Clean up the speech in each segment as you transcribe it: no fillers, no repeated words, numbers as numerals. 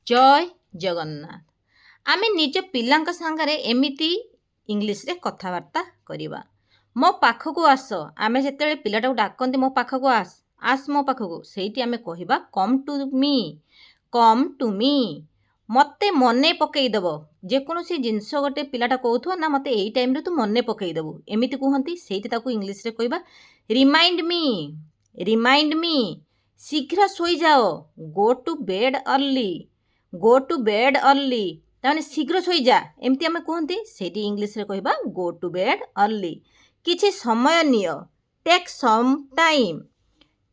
जय जगन्नाथ। आमे निज पिलांक सांगरे एमिति इंग्लिश रे कथबार्ता करिबा। मो पाखकु आस। आमे जेतेबेले पिलाटाକୁ डाकंती मो पाखकु आस आस मो पाखकु सेठी आमे कहिबा come to me, come to me. मते मने पकेई देबो। जेकोनोसी जिंस गोटे पिलाटा कहउथो ना मते एई टाइम रे तू मने पकेई देबो एमिति कहंती सेठी ताकू इंग्लिश रे कहिबा रिमाइंड मी, रिमाइंड मी। शीघ्र सोई जाओ, go to bed early, go to bed early. ताने शीघ्र सोई जा एमती आमे कहंती सेठी इंग्लिश रे कहिबा गो टू बेड अर्ली। किछि समय नियो, take some time,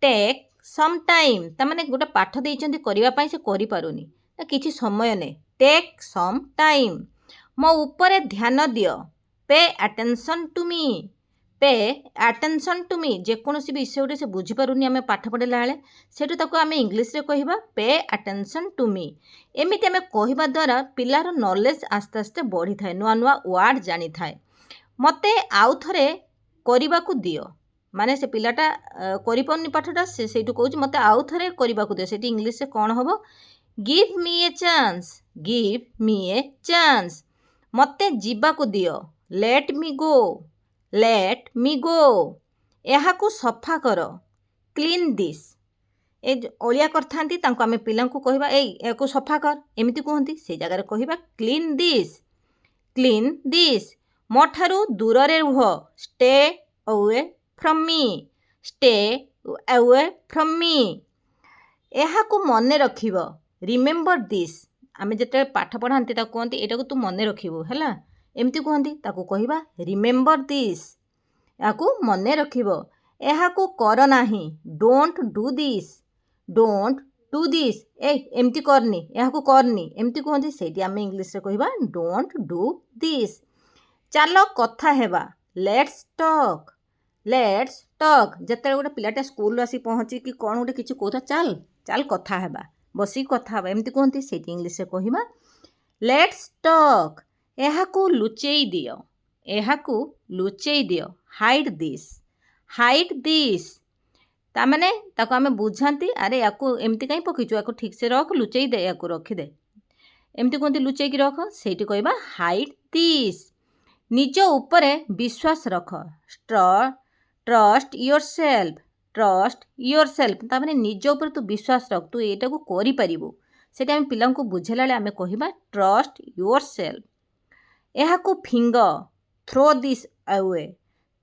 take some time. ता माने गोटे पाठ देइचंती करिवा पई से करि पारुनी ना किछि समय ने, टेक सम टाइम। मो ऊपर ध्यान दियो, pay attention to me, pay attention to me. जेकोनोसी विषय गोटे से बुझी पारुनी आमे पाठ पढ़िला बेले सेठु ताको आमे इंग्लिश रे कहिबा पे अटेंशन टू मी। एमिति आमे कहिबा द्वारा पिलार नॉलेज आस्ते आस्ते बढ़ी थाए, नुआ नुआ वर्ड जानी थाए। मते आउ थरे करिबाकू दियो, माने से पिलाटा करि पन्नी पाठटा से सेठु कहउची मते आउ थरे करिबाकू दियो। सेठी इंग्लिश रे कोन हबो give me a chance, give me a chance. मते जीबाकू दियो, लेट मी गो, लेट मी गो। एहाकू सफा करो, क्लीन दिस। ए ओलिया करथांती तांको आमे पिलांकू कहिबा एई एको सफा कर एमिति कहंती से जगह रे कहिबा क्लीन दिस, क्लीन दिस। मोठारू दूर रे रुह, stay away from me, stay away from me. एहाकू मने रखिबो, रिमेंबर दिस। आमे जेते पाठ पढ़ांती ताको कहंती एटाकू तू मने रखिबो हैला एमिति कहंती ताको कहिबा रिमेंबर दिस, याकू मने रखिबो। एहाकू कर नाही, don't do this, don't do this. एमती करनी, एहाकू करनी एमती कहंती सेठी आमे इंग्लिश रे कहिबा डोंट डू दिस। चालो कथा हेबा, लेट्स टॉक, लेट्स टॉक। जेते गोटे पिलाटा स्कूल आसी पहुंची कि कोन गोटे किछि कहता चल चल कथा हेबा, बसी कथा हेबा एमती कहंती सेठी इंग्लिश रे कहिबा लेट्स टॉक। एहाकू लुचेई दियो, एहाकू लुचेई दियो, हाइड दिस, हाइड दिस। ता माने ताको आमे बुझांती अरे याकू एमती काई पकिचु, याकू ठीक से रख, लुचेई दे, याकू रखी दे एमती कहंती लुचेई की रख। सेठी कहिबा हाइड दिस। निज ऊपर विश्वास रख, ट्रस्ट योरसेल्फ, ट्रस्ट योरसेल्फ। ता माने निज ऊपर तू विश्वास रख, तू एटा को करि परिबो। सेठी आमे पिलांकू बुझेला ले आमे कहिबा ट्रस्ट योरसेल्फ। एहाकू finger, throw this away,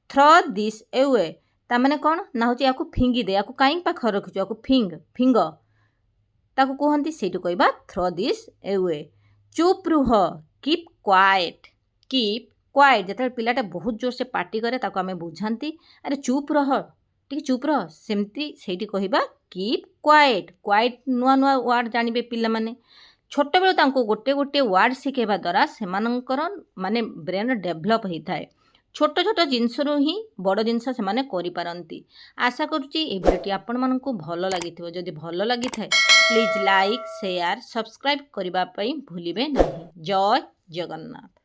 throw this away. ता माने कोन ना होची याकू फिंगी दे, याकू काई पाख रखिचो, याकू फिंगर ताकू कहंती सेठू कहिबा थ्रो दिस अवे। चुप रुह, कीप क्वाइट, कीप क्वाइट। जेते पिलाटा बहुत जोर से पार्टी करे ताको आमे बुझांती अरे चुप रह, ठीक चुप रह सेमती सेठी कहिबा कीप क्वाइट। क्वाइट नुआ नुआ वर्ड जानिबे पिला माने। छोट बेलू तांको गोटे गोटे वर्ड शिखेबा द्वारा सेमानंकर माने ब्रेन डेभलप होई थाए। छोट छोट जिनसरू ही बड़ जिनस सेमाने करि पारंती। आशा करूची ए भिडियोटी आपण मानकू भलो लागिथिबो। जदि भलो लागि थाए प्लीज लाइक शेयर सब्सक्राइब करिबा पई भूलिबे नाही। जय जगन्नाथ।